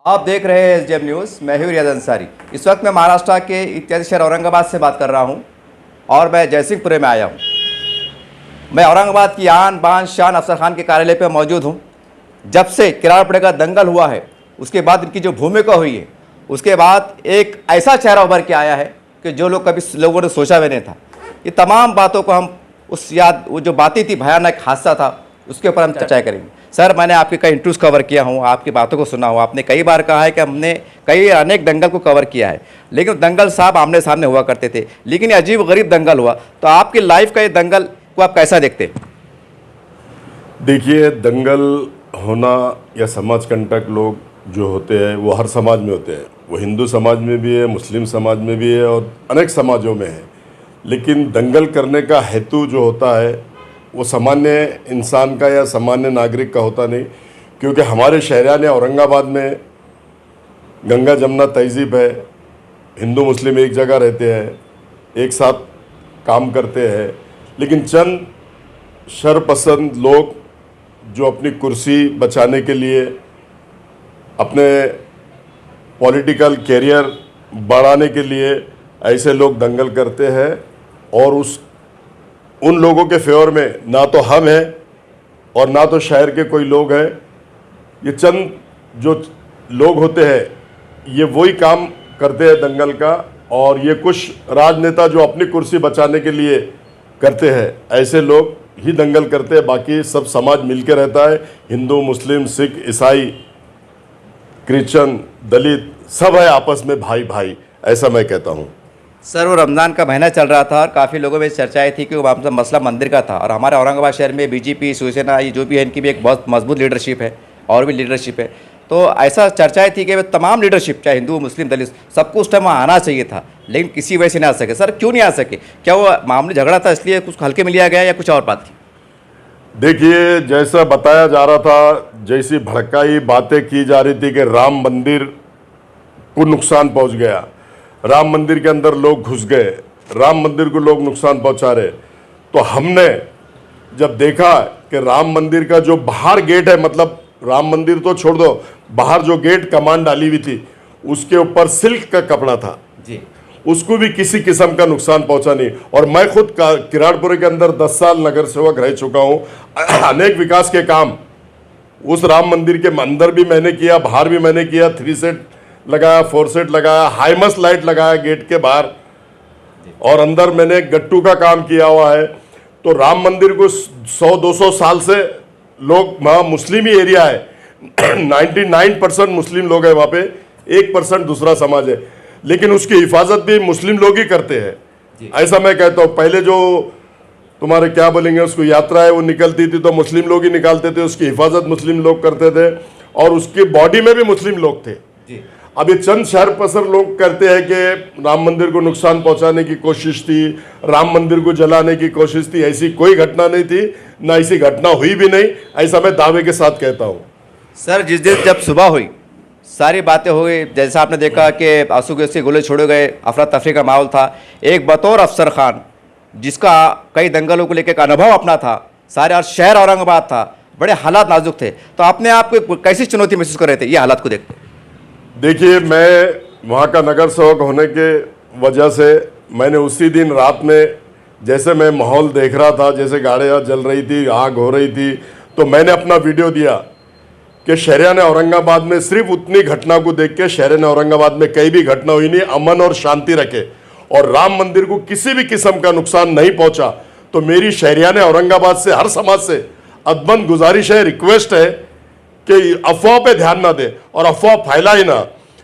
आप देख रहे हैं एसडीएम न्यूज़। मैं हूं रियाज अंसारी। इस वक्त मैं महाराष्ट्र के इत्यादि शहर औरंगाबाद से बात कर रहा हूं और मैं जयसिंहपुरे में आया हूं। मैं औरंगाबाद की आन बान शान अफसर खान के कार्यालय पर मौजूद हूं। जब से किराड़पुरे का दंगल हुआ है उसके बाद इनकी जो भूमिका हुई है उसके बाद एक ऐसा चेहरा उभर के आया है कि जो लोग कभी लोगों ने सोचा भी नहीं था। ये तमाम बातों को हम वो जो बातें थी, भयानक हादसा था, उसके ऊपर हम चर्चा करेंगे। सर, मैंने आपके कई इंटरव्यूज़ कवर किया हूँ, आपकी बातों को सुना हूँ। आपने कई बार कहा है कि हमने अनेक दंगल को कवर किया है, लेकिन दंगल साहब आमने सामने हुआ करते थे, लेकिन ये अजीब गरीब दंगल हुआ। तो आपकी लाइफ का ये दंगल को आप कैसा देखते? देखिए, दंगल होना या समाज कंटक लोग जो होते हैं वो हर समाज में होते हैं। वो हिंदू समाज में भी है, मुस्लिम समाज में भी है और अनेक समाजों में है। लेकिन दंगल करने का हेतु जो होता है वो सामान्य इंसान का या सामान्य नागरिक का होता नहीं, क्योंकि हमारे शहरियाने औरंगाबाद में गंगा जमुना तहजीब है। हिंदू मुस्लिम एक जगह रहते हैं, एक साथ काम करते हैं, लेकिन चंद शरपसंद लोग जो अपनी कुर्सी बचाने के लिए, अपने पॉलिटिकल कैरियर बढ़ाने के लिए ऐसे लोग दंगल करते हैं। और उन लोगों के फेवर में ना तो हम हैं और ना तो शहर के कोई लोग हैं। ये चंद जो लोग होते हैं ये वही काम करते हैं दंगल का, और ये कुछ राजनेता जो अपनी कुर्सी बचाने के लिए करते हैं, ऐसे लोग ही दंगल करते हैं। बाकी सब समाज मिलके रहता है। हिंदू, मुस्लिम, सिख, ईसाई, क्रिश्चियन, दलित सब है आपस में भाई भाई, ऐसा मैं कहता हूँ। सर, वो रमज़ान का महीना चल रहा था और काफ़ी लोगों में चर्चाएं थी कि वो मसला मंदिर का था, और हमारे औरंगाबाद शहर में बीजेपी, शिवसेना, ये जो भी है, इनकी भी एक बहुत मजबूत लीडरशिप है और भी लीडरशिप है। तो ऐसा चर्चाएं थी कि तमाम लीडरशिप, चाहे हिंदू, मुस्लिम, दलित, सबको उस टाइम आना चाहिए था, लेकिन किसी वजह से नहीं आ सके। सर, क्यों नहीं आ सके? क्या वो मामूली झगड़ा था इसलिए कुछ हल्के में लिया गया या कुछ और बात थी? देखिए, जैसा बताया जा रहा था, जैसी भड़काई बातें की जा रही थी कि राम मंदिर को नुकसान पहुंच गया, राम मंदिर के अंदर लोग घुस गए, राम मंदिर को लोग नुकसान पहुंचा रहे, तो हमने जब देखा कि राम मंदिर का जो बाहर गेट है, मतलब राम मंदिर तो छोड़ दो, बाहर जो गेट कमान डाली हुई थी उसके ऊपर सिल्क का कपड़ा था जी, उसको भी किसी किस्म का नुकसान पहुंचा नहीं। और मैं खुद किराड़पुरे के अंदर 10 साल नगर सेवक रह चुका हूं। अनेक विकास के काम उस राम मंदिर के अंदर भी मैंने किया, बाहर भी मैंने किया। 3 सेट लगाया, 4 सेट लगाया, हाईमस लाइट लगाया गेट के बाहर, और अंदर मैंने गट्टू का काम किया हुआ है। तो राम मंदिर को 100-200 साल से लोग, वहाँ मुस्लिम ही एरिया है, 99% मुस्लिम लोग हैं वहाँ पे, 1% दूसरा समाज है, लेकिन उसकी हिफाजत भी मुस्लिम लोग ही करते हैं, ऐसा मैं कहता हूँ। पहले जो तुम्हारे क्या बोलेंगे उसको यात्रा है वो निकलती थी तो मुस्लिम लोग ही निकालते थे, उसकी हिफाजत मुस्लिम लोग करते थे, और उसकी बॉडी में भी मुस्लिम लोग थे। अब ये चंद शहर पसर लोग कहते हैं कि राम मंदिर को नुकसान पहुंचाने की कोशिश थी, राम मंदिर को जलाने की कोशिश थी। ऐसी कोई घटना नहीं थी, ना ऐसी घटना हुई भी नहीं, ऐसा मैं दावे के साथ कहता हूं। सर, जिस दिन जब सुबह हुई सारी बातें हो गई, जैसा आपने देखा कि आंसू गैस के गोले छोड़े गए, अफरा तफरी का माहौल था। एक बतौर अफसर खान जिसका कई दंगलों को लेकर अनुभव अपना था, सारे शहर औरंगाबाद था, बड़े हालात नाजुक थे, तो अपने आप को कैसी चुनौती महसूस कर रहे थे ये हालात को देखते? देखिए, मैं वहाँ का नगर सेवक होने के वजह से मैंने उसी दिन रात में, जैसे मैं माहौल देख रहा था, जैसे गाड़ियाँ जल रही थी, आग हो रही थी, तो मैंने अपना वीडियो दिया कि शहरियाने औरंगाबाद में सिर्फ उतनी घटना को देख के, शहरियाने औरंगाबाद में कई भी घटना हुई नहीं, अमन और शांति रखे और राम मंदिर को किसी भी किस्म का नुकसान नहीं पहुंचा। तो मेरी शहरियाने औरंगाबाद से, हर समाज से अदबन गुजारिश है, रिक्वेस्ट है कि अफवाह पे ध्यान ना दे और अफवाह फैला ही ना।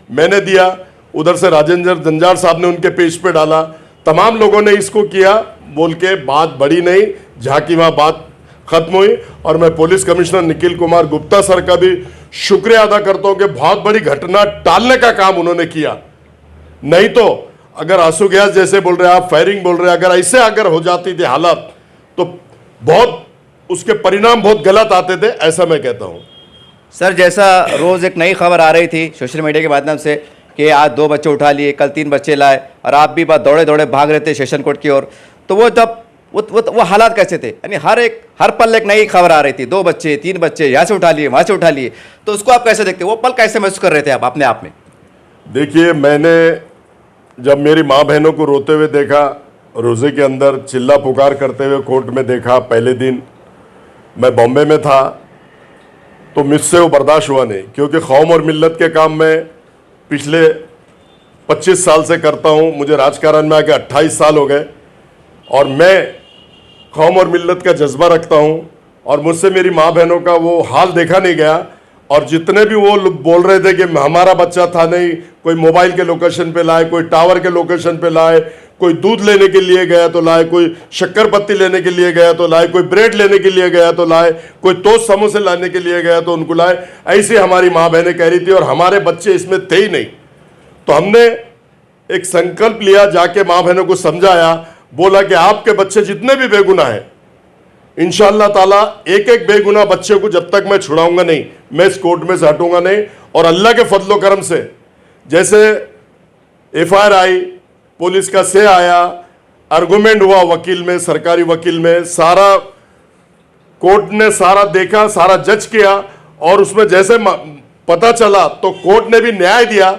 मैंने दिया, उधर से राजेंद्र जंजाल साहब ने उनके पेज पे डाला, तमाम लोगों ने इसको किया, बोल के बात बढ़ी नहीं, जहाँ की वहाँ बात खत्म हुई। और मैं police commissioner Nikhil Kumar Gupta sir का भी शुक्रिया अदा करता हूँ कि बहुत बड़ी घटना टालने का काम उन्होंने किया। नहीं तो अगर आंसू गैस जैसे बोल रहे हैं आप, फायरिंग बोल रहे हैं, अगर ऐसे अगर हो जाती थी हालात तो बहुत उसके परिणाम बहुत गलत आते थे, ऐसा मैं कहता हूँ। सर, जैसा रोज़ एक नई खबर आ रही थी सोशल मीडिया के माध्यम से कि आज 2 बच्चे उठा लिए, कल 3 बच्चे लाए, और आप भी बात दौड़े दौड़े भाग रहे थे सेशन कोर्ट की ओर, तो वो जब वो हालात कैसे थे? यानी हर पल एक नई खबर आ रही थी, 2 बच्चे 3 बच्चे यहाँ से उठा लिए, वहाँ से उठा लिए, तो उसको आप कैसे देखते? वो पल कैसे महसूस कर रहे थे आप अपने आप में? देखिए, मैंने जब मेरी माँ बहनों को रोते हुए देखा, रोज़े के अंदर चिल्ला पुकार करते हुए कोर्ट में देखा, पहले दिन मैं बॉम्बे में था, तो मुझसे वो बर्दाश्त हुआ नहीं, क्योंकि कौम और मिल्लत के काम मैं पिछले 25 साल से करता हूँ। मुझे राजकारण में आके 28 साल हो गए और मैं कौम और मिल्लत का जज्बा रखता हूँ, और मुझसे मेरी माँ बहनों का वो हाल देखा नहीं गया। और जितने भी वो बोल रहे थे कि हमारा बच्चा था नहीं, कोई मोबाइल के लोकेशन पे लाए, कोई टावर के लोकेशन पे लाए, कोई दूध लेने के लिए गया तो लाए, कोई शक्कर पत्ती लेने के लिए गया तो लाए, कोई ब्रेड लेने के लिए गया तो लाए, कोई टोस्ट समोसे लाने के लिए गया तो उनको लाए, ऐसे हमारी माँ बहनें कह रही थी, और हमारे बच्चे इसमें थे ही नहीं। तो हमने एक संकल्प लिया, जाके माँ बहनों को समझाया, बोला कि आपके बच्चे जितने भी बेगुनाह हैं, इंशाअल्लाह ताला एक एक बेगुनाह बच्चे को जब तक मैं छुड़ाऊंगा नहीं, मैं इस कोर्ट में से हटूंगा नहीं। और अल्लाह के फजलो करम से जैसे एफआईआर आई, पुलिस का से आया, आर्गुमेंट हुआ वकील में, सरकारी वकील में, सारा कोर्ट ने सारा देखा, सारा जज किया, और उसमें जैसे पता चला तो कोर्ट ने भी न्याय दिया,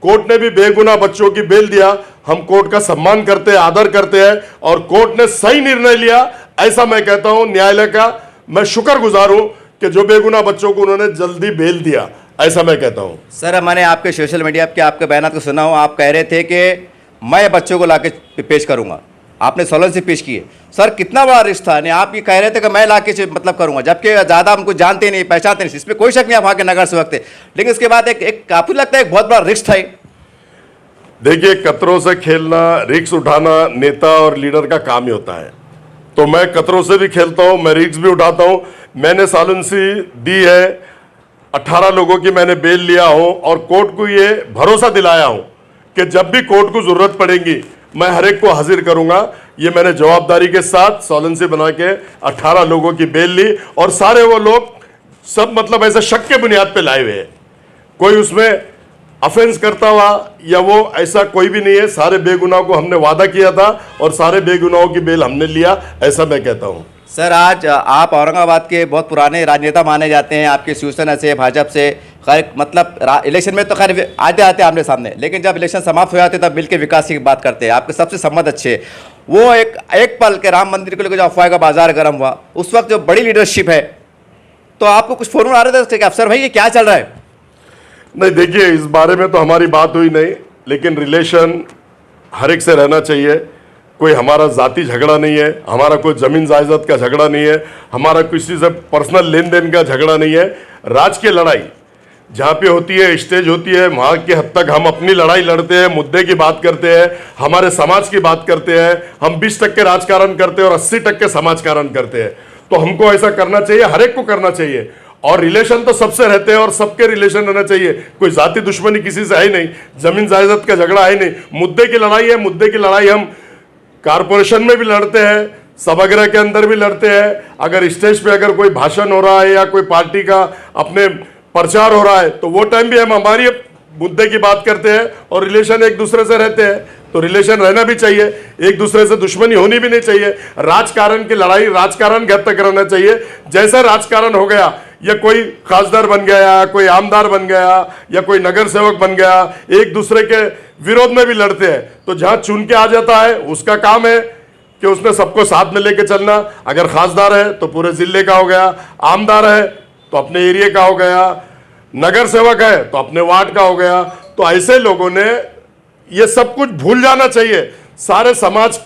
कोर्ट ने भी बेगुनाह बच्चों की बेल दिया। हम कोर्ट का सम्मान करते हैं, आदर करते हैं, और कोर्ट ने सही निर्णय लिया, ऐसा मैं कहता हूं। न्यायालय का मैं शुक्रगुजार हूं कि जो बेगुनाह बच्चों को उन्होंने जल्दी बेल दिया, ऐसा मैं कहता हूं। सर, मैंने आपके सोशल मीडिया पे आपके बयान को सुना हूं, आप कह रहे थे कि मैं बच्चों को लाके पेश करूंगा, आपने सोलन से पेश किए। सर, कितना बड़ा रिस्क था? नहीं, आप ये कह रहे थे कि मैं लाके मतलब करूंगा, जबकि ज़्यादा हमको जानते नहीं, पहचानते नहीं, इसमें कोई शक नहीं, आप वहाँ के नगर सेवक थे, लेकिन इसके बाद एक काफी लगता है एक बहुत बड़ा रिस्क था। देखिए, कतरों से खेलना, रिस्क उठाना नेता और लीडर का काम ही होता है। तो मैं कतरों से भी खेलता हूं, मैं रिस्क भी उठाता हूं। मैंने सालुंसी दी है, 18 लोगों की मैंने बेल लिया हूं, और कोर्ट को ये भरोसा दिलाया हूं कि जब भी कोर्ट को जरूरत पड़ेगी मैं हर एक को हाजिर करूंगा। ये मैंने जवाबदारी के साथ सोलन से बना के 18 लोगों की बेल ली, और सारे वो लोग सब मतलब ऐसे शक के बुनियाद पे लाए हुए हैं, कोई उसमें अफेंस करता हुआ या वो ऐसा कोई भी नहीं है। सारे बेगुनाहों को हमने वादा किया था और सारे बेगुनाहों की बेल हमने लिया, ऐसा मैं कहता हूं। सर, आज आप औरंगाबाद के बहुत पुराने राजनेता माने जाते हैं, आपके शिवसेना से, भाजपा से, खैर मतलब इलेक्शन में तो खैर आते आते आमने सामने, लेकिन जब इलेक्शन समाप्त हो जाते तब मिल के विकास की बात करते हैं, आपके सबसे संबंध अच्छे। वो एक पल के राम मंदिर को लेकर जो अफवाह का बाजार गर्म हुआ, उस वक्त जो बड़ी लीडरशिप है, तो आपको कुछ फोन आ रहे थे कि अफसर भाई ये क्या चल रहा है? नहीं, देखिए, इस बारे में तो हमारी बात हुई नहीं, लेकिन रिलेशन हर एक से रहना चाहिए। कोई हमारा जाति झगड़ा नहीं है, हमारा कोई जमीन जायदाद का झगड़ा नहीं है, हमारा किसी से पर्सनल लेन देन का झगड़ा नहीं है। राजकीय लड़ाई जहाँ पे होती है, स्टेज होती है, वहाँ के हद तक हम अपनी लड़ाई लड़ते हैं, मुद्दे की बात करते हैं, हमारे समाज की बात करते हैं। हम 20% राजकारण करते हैं और 80% समाजकारण करते हैं। तो हमको ऐसा करना चाहिए, हर एक को करना चाहिए, और रिलेशन तो सबसे रहते हैं और सबके रिलेशन रहना चाहिए। कोई जाति दुश्मनी किसी से है नहीं, जमीन जायदाद का झगड़ा है नहीं, मुद्दे की लड़ाई है। मुद्दे की लड़ाई हम कारपोरेशन में भी लड़ते हैं, सभागृह के अंदर भी लड़ते हैं। अगर स्टेज पे अगर कोई भाषण हो रहा है या कोई पार्टी का अपने प्रचार हो रहा है, तो वो टाइम भी हम हमारी मुद्दे की बात करते हैं, और रिलेशन एक दूसरे से रहते हैं। तो रिलेशन रहना भी चाहिए, एक दूसरे से दुश्मनी होनी भी नहीं चाहिए। राजकारण की लड़ाई राजकारण के हद तक रहना चाहिए। जैसा राजकारण हो गया, या कोई खासदार बन गया, कोई आमदार बन गया, या कोई नगर सेवक बन गया, एक दूसरे के विरोध में भी लड़ते हैं। तो जहां चुन के आ जाता है, उसका काम है कि उसने सबको साथ में लेके चलना। अगर खासदार है तो पूरे जिले का हो गया, आमदार है तो अपने एरिया का हो गया, नगर सेवक है तो अपने वार्ड का हो गया। तो ऐसे लोगों ने ये सब कुछ भूल जाना चाहिए। सारे समाज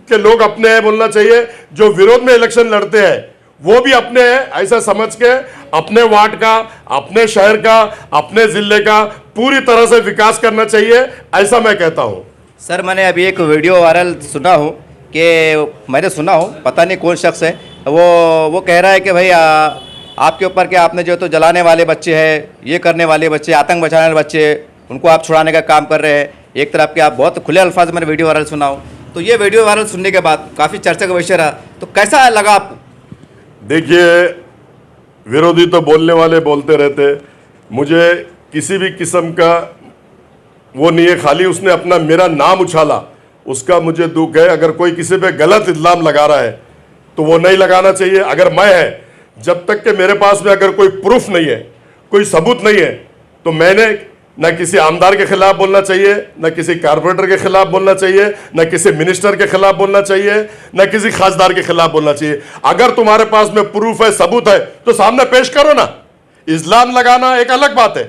के लोग अपने हैं बोलना चाहिए। जो विरोध में इलेक्शन लड़ते हैं वो भी अपने हैं, ऐसा समझ के अपने वार्ड का, अपने शहर का, अपने जिले का पूरी तरह से विकास करना चाहिए, ऐसा मैं कहता हूं। सर, मैंने अभी एक वीडियो वायरल सुना हूँ कि मैंने सुना हूँ, पता नहीं कौन शख्स है, वो कह रहा है कि भाई आपके ऊपर के आपने जो तो जलाने वाले बच्चे हैं, ये करने वाले बच्चे, आतंक बचाने वाले बच्चे, उनको आप छुड़ाने का काम कर रहे हैं। एक तरफ के आप बहुत खुले अल्फाज में वीडियो वायरल सुना हूँ। तो ये वीडियो वायरल सुनने के बाद काफ़ी चर्चा का विषय रहा, तो कैसा लगा आपको? देखिए, विरोधी तो बोलने वाले बोलते रहते, मुझे किसी भी किस्म का वो नहीं है। खाली उसने अपना मेरा नाम उछाला, उसका मुझे दुख है। अगर कोई किसी पे गलत इल्जाम लगा रहा है तो वो नहीं लगाना चाहिए। अगर मैं है, जब तक कि मेरे पास में अगर कोई प्रूफ नहीं है, कोई सबूत नहीं है, तो मैंने न किसी आमदार के खिलाफ बोलना चाहिए, न किसी कारपोरेटर के खिलाफ बोलना चाहिए, न किसी मिनिस्टर के खिलाफ बोलना चाहिए, न किसी खासदार के खिलाफ बोलना चाहिए। अगर तुम्हारे पास में प्रूफ है, सबूत है, तो सामने पेश करो ना। इस्लाम लगाना एक अलग बात है,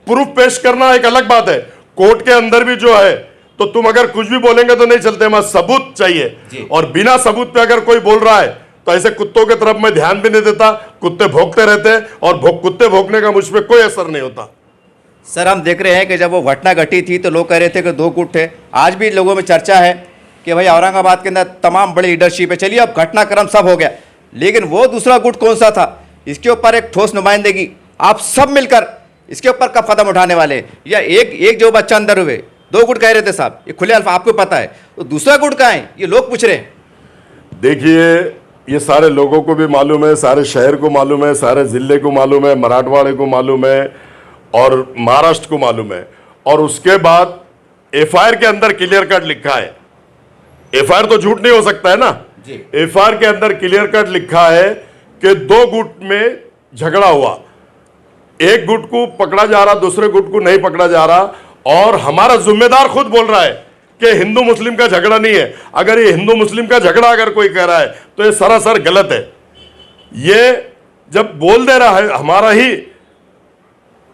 प्रूफ पेश करना एक अलग बात है। कोर्ट के अंदर भी जो है, तो तुम अगर कुछ भी बोलेंगे तो नहीं चलते, हमें सबूत चाहिए। और बिना सबूत पे अगर कोई बोल रहा है तो ऐसे कुत्तों की तरफ मैं ध्यान भी नहीं देता। कुत्ते भौंकते रहते हैं और कुत्ते भौंकने का मुझ पर कोई असर नहीं होता। सर, हम देख रहे हैं कि जब वो घटना घटी थी तो लोग कह रहे थे कि 2 गुट थे। आज भी लोगों में चर्चा है कि भाई औरंगाबाद के अंदर तमाम बड़ी लीडरशिप है। चलिए, अब घटनाक्रम सब हो गया, लेकिन वो दूसरा गुट कौन सा था, इसके ऊपर एक ठोस नुमाइंदगी आप सब मिलकर इसके ऊपर कब कदम उठाने वाले? या एक जो बच्चा अंदर हुए, 2 गुट कह रहे थे साहब, ये खुले अल्फाज आपको पता है, तो दूसरा गुट कहाँ है, ये लोग पूछ रहे हैं। देखिए, ये सारे लोगों को भी मालूम है, सारे शहर को मालूम है, सारे जिले को मालूम है, मराठवाड़े को मालूम है और महाराष्ट्र को मालूम है। और उसके बाद एफआईआर के अंदर क्लियर कट लिखा है। एफआईआर तो झूठ नहीं हो सकता है ना। एफआईआर के अंदर क्लियर कट लिखा है कि 2 गुट में झगड़ा हुआ, एक गुट को पकड़ा जा रहा, दूसरे गुट को नहीं पकड़ा जा रहा। और हमारा जिम्मेदार खुद बोल रहा है कि हिंदू मुस्लिम का झगड़ा नहीं है। अगर ये हिंदू मुस्लिम का झगड़ा अगर कोई कह रहा है तो ये सरासर गलत है। ये जब बोल दे रहा है हमारा ही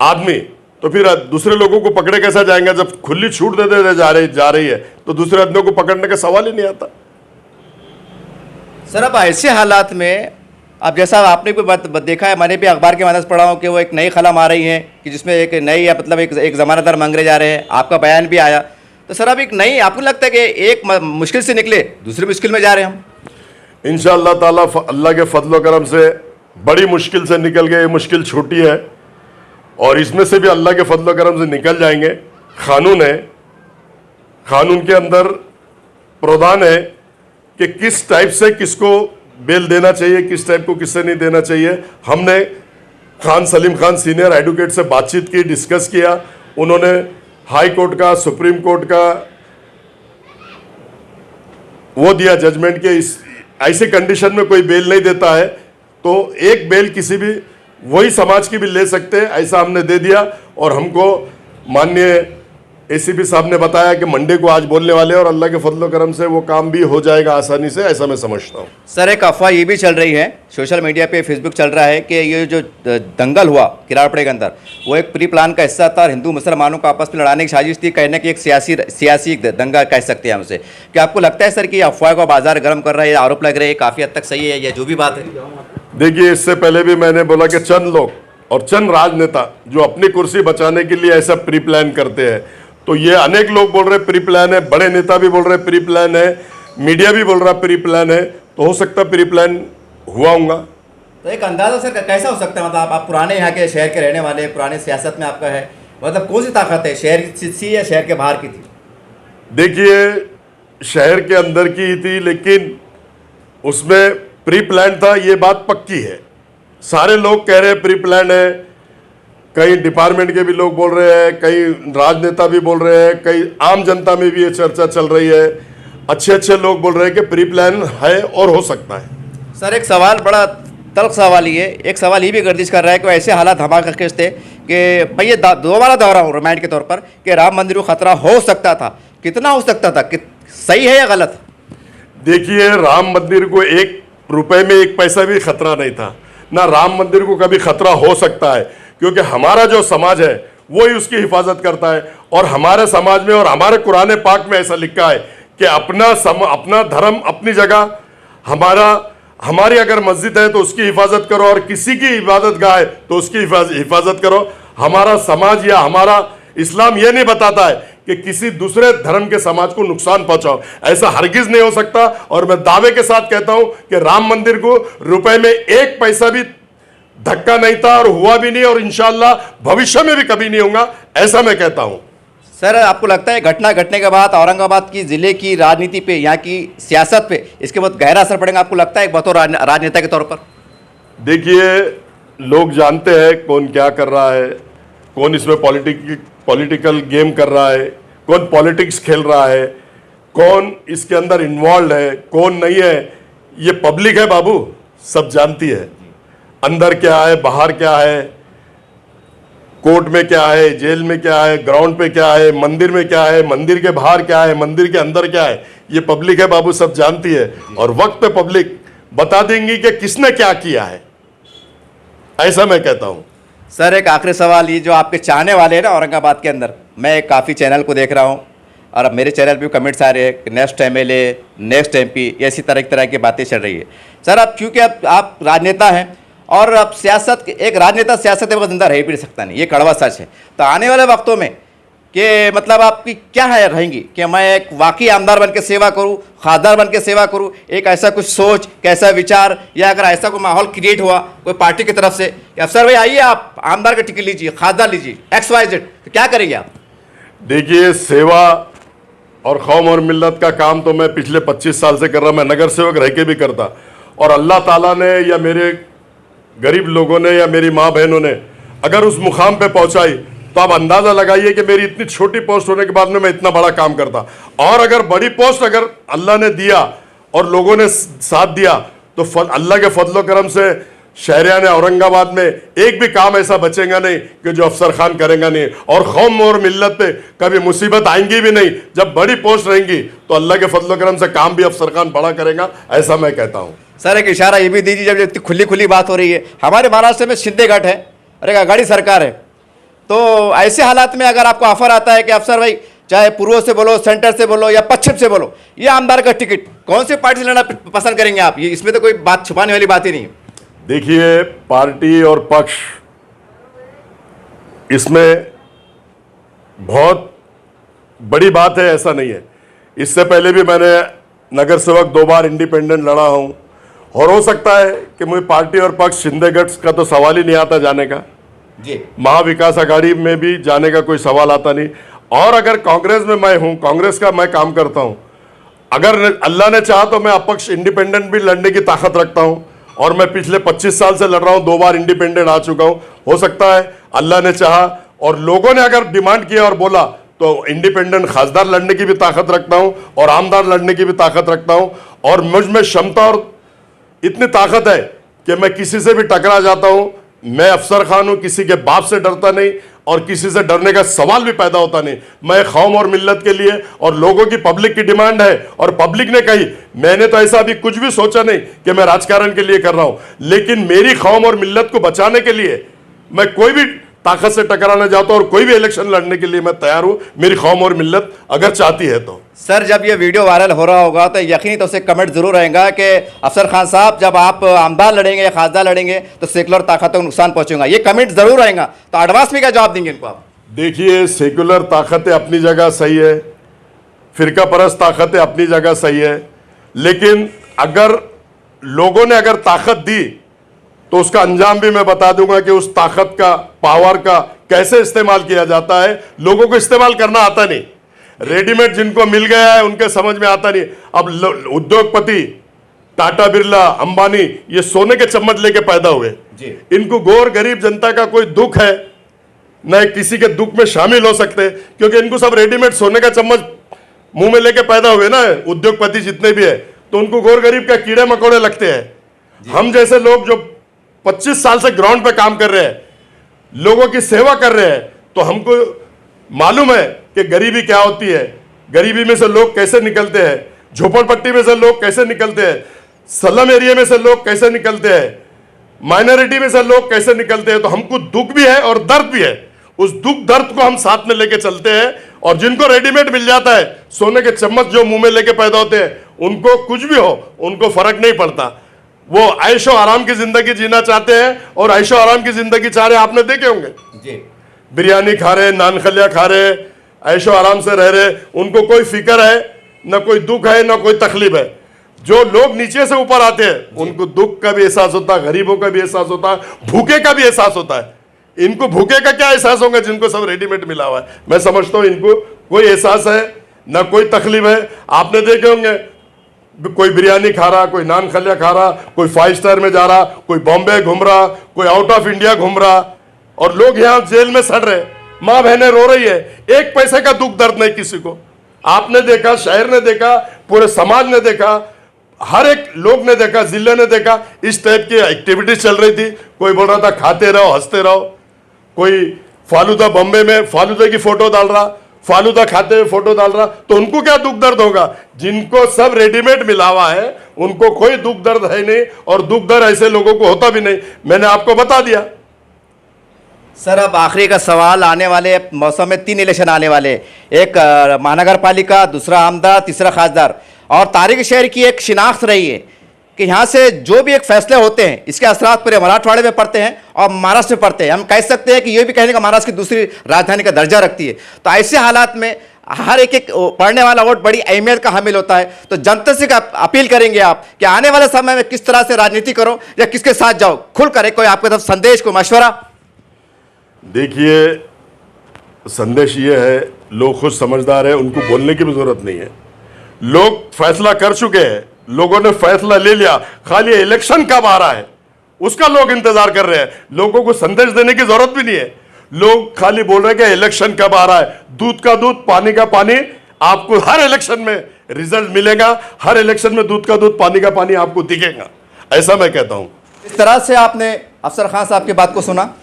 आदमी, तो फिर दूसरे लोगों को पकड़े कैसा जाएंगे? जब खुली छूट दे दे जा रही है तो दूसरे आदमियों को पकड़ने का सवाल ही नहीं आता। सर, अब ऐसे हालात में, अब जैसा आपने भी देखा है, मैंने भी अखबार के माध्यम से पढ़ा हूँ कि वो एक नई खलम आ रही है कि जिसमें एक नई, या मतलब एक जमानतदार मांगे जा रहे हैं, आपका बयान भी आया। तो सर, अब एक नई, आपको लगता है कि एक मुश्किल से निकले, दूसरी मुश्किल में जा रहे हैं हम? इंशाअल्लाह ताला अल्लाह के फजल करम से बड़ी मुश्किल से निकल गए। मुश्किल छोटी है और इसमें से भी अल्लाह के फजल करम से निकल जाएंगे। कानून है, कानून के अंदर प्रावधान है कि किस टाइप से किसको बेल देना चाहिए, किस टाइप को किससे नहीं देना चाहिए। हमने खान सलीम खान सीनियर एडवोकेट से बातचीत की, डिस्कस किया। उन्होंने हाई कोर्ट का, सुप्रीम कोर्ट का वो दिया जजमेंट के इस ऐसे कंडीशन में कोई बेल नहीं देता है तो एक बेल किसी भी वही समाज की भी ले सकते हैं, ऐसा हमने दे दिया। और हमको माननीय एसीपी साहब ने बताया कि मंडे को आज बोलने वाले हैं और अल्लाह के फजल करम से वो काम भी हो जाएगा आसानी से, ऐसा मैं समझता हूँ। सर, एक अफवाह ये भी चल रही है, सोशल मीडिया पे, फेसबुक चल रहा है कि ये जो दंगल हुआ किराड़पड़े के अंदर, वो एक प्री प्लान का हिस्सा था और हिंदू मुसलमानों को आपस में लड़ाने की साजिश थी, कहने की एक सियासी दंगा कह सकते हैं हमसे। क्या आपको लगता है सर कि अफवाह को बाजार गर्म कर रहा है, आरोप लग रहे हैं, काफ़ी हद तक सही है या जो भी बात है? देखिए, इससे पहले भी मैंने बोला कि चंद लोग और चंद राजनेता जो अपनी कुर्सी बचाने के लिए ऐसा प्री प्लान करते हैं, तो ये अनेक लोग बोल रहे प्री प्लान है, बड़े नेता भी बोल रहे प्री प्लान है, मीडिया भी बोल रहा प्री प्लान है, तो हो सकता है प्री प्लान हुआ होगा। तो एक अंदाजा सर कैसा हो सकता है? मतलब आप पुराने यहाँ के शहर के रहने वाले, पुराने सियासत में आपका है, मतलब कौन सी ताकत है, शहर की या शहर के बाहर की थी? देखिए, शहर के अंदर की थी, लेकिन उसमें प्री प्लान था, ये बात पक्की है। सारे लोग कह रहे हैं प्री प्लान है, कई डिपार्टमेंट के भी लोग बोल रहे हैं, कई राजनेता भी बोल रहे हैं, कई आम जनता में भी ये चर्चा चल रही है। अच्छे लोग बोल रहे हैं कि प्री प्लान है और हो सकता है। सर, एक सवाल, बड़ा तल्ख सवाल ये, एक सवाल ये भी गर्दिश कर रहा है कि ऐसे हालात धमाकेश थे कि मैं ये दोबारा दोहरा हूँ रिमाइंड के तौर पर कि राम मंदिर को खतरा हो सकता था। कितना हो सकता था, कि सही है या गलत? देखिए, राम मंदिर को 1 रुपए में 1 पैसा भी खतरा नहीं था ना। राम मंदिर को कभी खतरा हो सकता है क्योंकि हमारा जो समाज है वो ही उसकी हिफाजत करता है। और हमारे समाज में और हमारे कुरान पाक में ऐसा लिखा है कि अपना धर्म अपनी जगह, हमारी अगर मस्जिद है तो उसकी हिफाजत करो और किसी की इबादत गाह है तो उसकी हिफाजत करो। हमारा समाज या हमारा इस्लाम ये नहीं बताता है कि किसी दूसरे धर्म के समाज को नुकसान पहुंचाओ, ऐसा हरगिज नहीं हो सकता। और मैं दावे के साथ कहता हूं कि राम मंदिर को रुपए में 1 पैसा भी धक्का नहीं था और हुआ भी नहीं और इंशाअल्लाह भविष्य में भी कभी नहीं होगा, ऐसा मैं कहता हूं। सर, आपको लगता है घटना घटने के बाद औरंगाबाद की ज़िले की राजनीति पे, यहाँ की सियासत पे इसके बहुत गहरा असर पड़ेगा, आपको लगता है बतौर राजनेता के तौर पर? देखिए, लोग जानते हैं कौन क्या कर रहा है, कौन इसमें पॉलिटिकल गेम कर रहा है, कौन पॉलिटिक्स खेल रहा है, कौन इसके अंदर इन्वॉल्व है, कौन नहीं है, ये पब्लिक है बाबू, सब जानती है अंदर क्या है, बाहर क्या है, कोर्ट में क्या है, जेल में क्या है, ग्राउंड पे क्या है, मंदिर में क्या है, मंदिर के बाहर क्या है, मंदिर के अंदर क्या है। ये पब्लिक है बाबू, सब जानती है। और वक्त पे पब्लिक बता देंगी कि किसने क्या किया है, ऐसा मैं कहता हूं। सर एक आखिरी सवाल, ये जो आपके चाहने वाले हैं ना औरंगाबाद के अंदर, मैं काफ़ी चैनल को देख रहा हूँ और अब मेरे चैनल पे कमेंट्स आ रहे हैं कि नेक्स्ट एमएलए, नेक्स्ट एमपी, ऐसी तरह की बातें चल रही है। सर अब क्योंकि अब आप राजनेता हैं और अब सियासत, एक राजनेता सियासत में जिंदा रह भी नहीं सकता, नहीं, ये कड़वा सच है। तो आने वाले वक्तों में कि मतलब आपकी क्या है रहेंगी कि मैं एक वाकई आमदार बन के सेवा करूं, खासदार बन के सेवा करूं, एक ऐसा कुछ सोच, कैसा विचार, या अगर ऐसा कोई माहौल क्रिएट हुआ कोई पार्टी की तरफ से कि अफसर भाई आइए आप आमदार का टिकट लीजिए, खासदार लीजिए, XYZ, तो क्या करेंगे आप? देखिए, सेवा और कौम और मिल्लत का काम तो मैं पिछले 25 साल से कर रहा, मैं नगर सेवक रह के भी करता। और अल्लाह ताला ने या मेरे गरीब लोगों ने या मेरी माँ बहनों ने अगर उस मुकाम पे पहुंचाई, तो आप अंदाजा लगाइए कि मेरी इतनी छोटी पोस्ट होने के बाद में मैं इतना बड़ा काम करता। और अगर बड़ी पोस्ट अगर अल्लाह ने दिया और लोगों ने साथ दिया, तो अल्लाह के फजलो करम से शहरियान औरंगाबाद में एक भी काम ऐसा बचेगा नहीं कि जो अफसर खान करेगा नहीं। और कौम और मिल्लत पे कभी मुसीबत आएंगी भी नहीं। जब बड़ी पोस्ट रहेंगी तो अल्लाह के फजलो करम से काम भी अफसर खान बड़ा करेगा, ऐसा मैं कहता हूँ। सर एक इशारा ये भी दीजिए, जब इतनी खुली खुली बात हो रही है, हमारे महाराष्ट्र में शिंदे गठ है और एक आघाड़ी सरकार है, तो ऐसे हालात में अगर आपको ऑफर आता है कि अफसर भाई चाहे पूर्व से बोलो, सेंटर से बोलो या पश्चिम से बोलो, ये आमदार का टिकट, कौन से पार्टी से लेना पसंद करेंगे आप? ये इसमें तो कोई बात छुपाने वाली बात ही नहीं है। देखिए, पार्टी और पक्ष इसमें बहुत बड़ी बात है, ऐसा नहीं है। इससे पहले भी मैंने नगर सेवक 2 बार इंडिपेंडेंट लड़ा हूं, और हो सकता है कि मुझे पार्टी और पक्ष शिंदे गठ का तो सवाल ही नहीं आता जाने का जी, महाविकास आघाड़ी में भी जाने का कोई सवाल आता नहीं। और अगर कांग्रेस में मैं हूं, कांग्रेस का मैं काम करता हूं, अगर अल्लाह ने चाहा तो मैं अपक्ष इंडिपेंडेंट भी लड़ने की ताकत रखता हूं। और मैं पिछले 25 साल से लड़ रहा हूं, 2 बार इंडिपेंडेंट आ चुका हूं। हो सकता है अल्लाह ने चाहा और लोगों ने अगर डिमांड किया और बोला तो इंडिपेंडेंट खासदार लड़ने की भी ताकत रखता हूं और आमदार लड़ने की भी ताकत रखता हूं। और मुझ में क्षमता और इतनी ताकत है कि मैं किसी से भी टकरा जाता हूं। मैं अफसर खान हूं, किसी के बाप से डरता नहीं और किसी से डरने का सवाल भी पैदा होता नहीं। मैं कौम और मिल्लत के लिए, और लोगों की, पब्लिक की डिमांड है और पब्लिक ने कही, मैंने तो ऐसा अभी कुछ भी सोचा नहीं कि मैं राजकारण के लिए कर रहा हूं, लेकिन मेरी कौम और मिल्लत को बचाने के लिए मैं कोई भी ताकत से टकराना चाहता हूं और कोई भी इलेक्शन लड़ने के लिए मैं तैयार हूं, मेरी कौम और मिल्लत अगर चाहती है तो। सर जब ये वीडियो वायरल हो रहा होगा तो यकीनी तो उसे कमेंट जरूर रहेगा कि अफसर खान साहब जब आप आमदार लड़ेंगे या खासदार लड़ेंगे तो सेकुलर ताकतों को नुकसान पहुंचेगा, ये कमेंट जरूर रहेगा। तो एडवांस में क्या जवाब देंगे इनको आप? देखिए, सेकुलर ताकतें अपनी जगह सही है, फिरका परस्त ताकतें अपनी जगह सही है, लेकिन अगर लोगों ने अगर ताकत दी तो उसका अंजाम भी मैं बता दूंगा कि उस ताकत का, पावर का कैसे इस्तेमाल किया जाता है। लोगों को इस्तेमाल करना आता नहीं, रेडीमेड जिनको मिल गया है उनके समझ में आता नहीं। अब उद्योगपति टाटा, बिरला, अंबानी, ये सोने के चम्मच लेके पैदा हुए। इनको गोर गरीब जनता का कोई दुख है न किसी के दुख में शामिल हो सकते, क्योंकि इनको सब रेडीमेड सोने का चम्मच मुंह में लेके पैदा हुए ना उद्योगपति जितने भी है, तो उनको गोर गरीब का कीड़े मकोड़े लगते हैं। हम जैसे लोग जो 25 साल से ग्राउंड पे काम कर रहे हैं, लोगों की सेवा कर रहे हैं, तो हमको मालूम है कि गरीबी क्या होती है, गरीबी में से लोग कैसे निकलते हैं, झोपड़पट्टी में से लोग कैसे निकलते हैं, स्लम एरिया में से लोग कैसे निकलते हैं, माइनॉरिटी में से लोग कैसे निकलते हैं। तो हमको दुख भी है और दर्द भी है। उस दुख दर्द को हम साथ में लेके चलते हैं। और जिनको रेडीमेड मिल जाता है, सोने के चम्मच जो मुंह में लेके पैदा होते हैं, उनको कुछ भी हो, उनको फर्क नहीं पड़ता। वो ऐशो आराम की जिंदगी जीना चाहते हैं और ऐशो आराम की जिंदगी चाह रहे, आपने देखे होंगे जी, बिरयानी खा रहे, नान खलिया खा रहे, ऐशो आराम से रह रहे, उनको कोई फिक्र है, न कोई दुख है, न कोई तकलीफ है। जो लोग नीचे से ऊपर आते हैं उनको दुख का भी एहसास होता है, गरीबों का भी एहसास होता है, भूखे का भी एहसास होता है। इनको भूखे का क्या एहसास होगा जिनको सब रेडीमेड मिला हुआ है? मैं समझता हूं इनको कोई एहसास है, न कोई तकलीफ है। आपने देखे होंगे कोई बिरयानी खा रहा, कोई नान खलिया खा रहा, कोई 5 स्टार में जा रहा, कोई बॉम्बे घूम रहा, कोई आउट ऑफ इंडिया घूम रहा, और लोग यहां जेल में सड़ रहे, मां बहनें रो रही है, एक पैसे का दुख दर्द नहीं किसी को। आपने देखा, शहर ने देखा, पूरे समाज ने देखा, हर एक लोग ने देखा, जिले ने देखा, इस टाइप की एक्टिविटीज चल रही थी। कोई बोल रहा था खाते रहो हंसते रहो, कोई फालूदा बॉम्बे में फालूदा की फोटो डाल रहा, फालूदा खाते हुए फोटो डाल रहा, तो उनको क्या दुख दर्द होगा? जिनको सब रेडीमेड मिला हुआ है उनको कोई दुख दर्द है नहीं, और दुख दर्द ऐसे लोगों को होता भी नहीं। मैंने आपको बता दिया। सर, अब आखिरी का सवाल, आने वाले मौसम में 3 इलेक्शन आने वाले, एक महानगर पालिका, दूसरा आमदार, तीसरा खासदार, और तारीख शहर की एक शिनाख्त रही है कि यहाँ से जो भी एक फैसले होते हैं इसके असरात पूरे मराठवाड़े में पड़ते हैं और महाराष्ट्र में पड़ते हैं। हम कह सकते हैं कि ये भी कहने का महाराष्ट्र की दूसरी राजधानी का दर्जा रखती है। तो ऐसे हालात में हर एक पढ़ने वाला वोट बड़ी अहमियत का हामिल होता है। तो जनता से अपील करेंगे आप कि आने वाले समय में किस तरह से राजनीति करो या किसके साथ जाओ, खुल कर कोई आपके तरफ संदेश, कोई मशवरा? देखिए, संदेश ये है, लोग खुद समझदार है, उनको बोलने की भी जरूरत नहीं है। लोग फैसला कर चुके हैं, लोगों ने फैसला ले लिया, खाली इलेक्शन कब आ रहा है उसका लोग इंतजार कर रहे हैं। लोगों को संदेश देने की जरूरत भी नहीं है। लोग खाली बोल रहे हैं कि इलेक्शन कब आ रहा है। दूध का दूध, पानी का पानी, आपको हर इलेक्शन में रिजल्ट मिलेगा। हर इलेक्शन में दूध का दूध, पानी का पानी आपको दिखेगा, ऐसा मैं कहता हूं। इस तरह से आपने अफसर खान साहब की बात को सुना,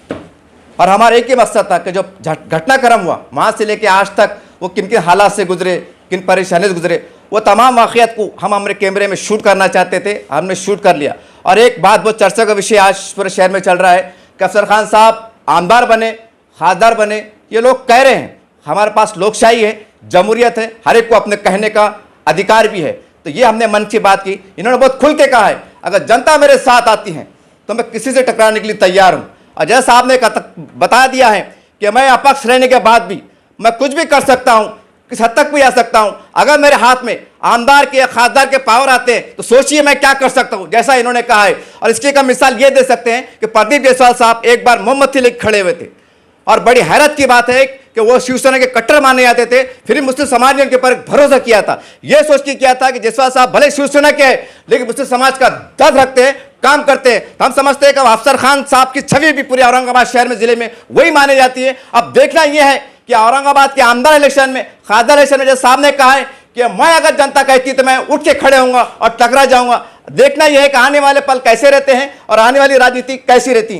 और हमारा एक ही मकसद था कि जो घटनाक्रम हुआ वहाँ से लेके आज तक वो किन किन हालात से गुजरे, किन परेशानी से गुजरे, वो तमाम वाक़यात को हम हमारे कैमरे में शूट करना चाहते थे। हमने शूट कर लिया। और एक बात बहुत चर्चा का विषय आज पूरे शहर में चल रहा है कि अफसर खान साहब आमदार बने, खासदार बने। ये लोग कह रहे हैं हमारे पास लोकशाही है, जमहूरियत है, हर एक को अपने कहने का अधिकार भी है। तो ये हमने मन की बात की। इन्होंने बहुत खुल के कहा है, अगर जनता मेरे साथ आती है तो मैं किसी से टकराने के लिए तैयार हूँ। और जैसा आपने बता दिया है कि मैं अपक्ष रहने के बाद भी मैं कुछ भी कर सकता हूं, किस हद तक भी आ सकता हूं। अगर मेरे हाथ में आमदार के या खासदार के पावर आते हैं तो सोचिए मैं क्या कर सकता हूं, जैसा इन्होंने कहा है। और इसकी एक मिसाल ये दे सकते हैं कि प्रदीप जायसवाल साहब एक बार मोमबत्ती लेकर खड़े हुए थे, और बड़ी हैरत की बात है कि वो शिवसेना के कट्टर माने जाते थे, फिर मुस्लिम समाज ने उनके ऊपर भरोसा किया था। ये सोच के किया था कि जायसवाल साहब भले शिवसेना के हैं लेकिन मुस्लिम समाज का दर्द रखते हैं, काम करते हैं। हम समझते हैं कि अफसर खान साहब की छवि भी पूरे औरंगाबाद शहर में, जिले में वही मानी जाती है। अब देखना यह है कि औरंगाबाद के आमदार इलेक्शन में, खासदार इलेक्शन में, जैसे साहब ने कहा है कि मैं अगर जनता कहती तो मैं उठ के खड़े होऊंगा और टकरा जाऊंगा। देखना यह है कि आने वाले पल कैसे रहते हैं और आने वाली राजनीति कैसी रहती है।